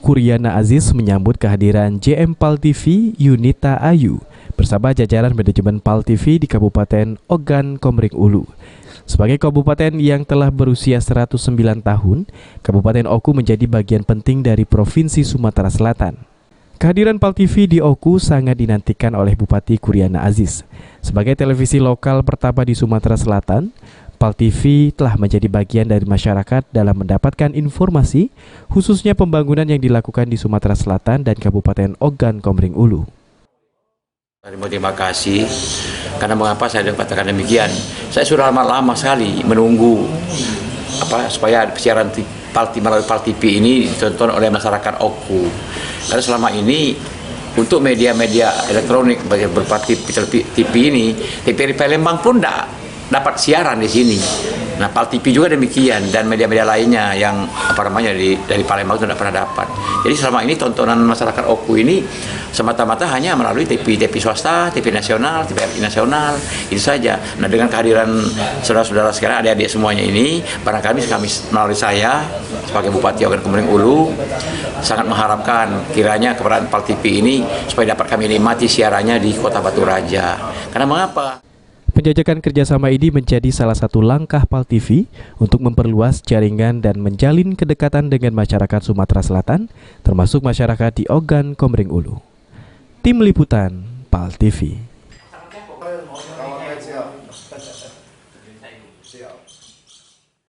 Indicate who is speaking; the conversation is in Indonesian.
Speaker 1: Kuryana Aziz menyambut kehadiran JM PAL TV Yunita Ayu bersama jajaran manajemen PAL TV di Kabupaten Ogan Komering Ulu. Sebagai kabupaten yang telah berusia 109 tahun, Kabupaten Oku menjadi bagian penting dari Provinsi Sumatera Selatan. Kehadiran PAL TV di Oku sangat dinantikan oleh Bupati Kuryana Aziz. Sebagai televisi lokal pertama di Sumatera Selatan, PAL TV telah menjadi bagian dari masyarakat dalam mendapatkan informasi, khususnya pembangunan yang dilakukan di Sumatera Selatan dan Kabupaten Ogan Komering Ulu.
Speaker 2: Terima kasih, karena mengapa saya katakan demikian? Saya sudah lama sekali menunggu supaya siaran melalui PAL TV ini ditonton oleh masyarakat Oku. Karena selama ini untuk media-media elektronik berupa TV ini, TVRI Palembang pun tidak dapat siaran di sini. Nah, PAL TV juga demikian, dan media-media lainnya yang dari Palembang itu tidak pernah dapat. Jadi selama ini tontonan masyarakat Oku ini semata-mata hanya melalui TV swasta, TV nasional, TVRI nasional, itu saja. Nah, dengan kehadiran saudara-saudara sekalian, adik-adik semuanya ini, barangkali kami melalui saya sebagai Bupati Ogan Komering Ulu sangat mengharapkan kiranya keberadaan PAL TV ini supaya dapat kami nikmati siarannya di Kota Batu Raja. Karena mengapa?
Speaker 1: Penjajakan kerjasama ini menjadi salah satu langkah PAL TV untuk memperluas jaringan dan menjalin kedekatan dengan masyarakat Sumatera Selatan, termasuk masyarakat di Ogan Komering Ulu. Tim Liputan PAL TV.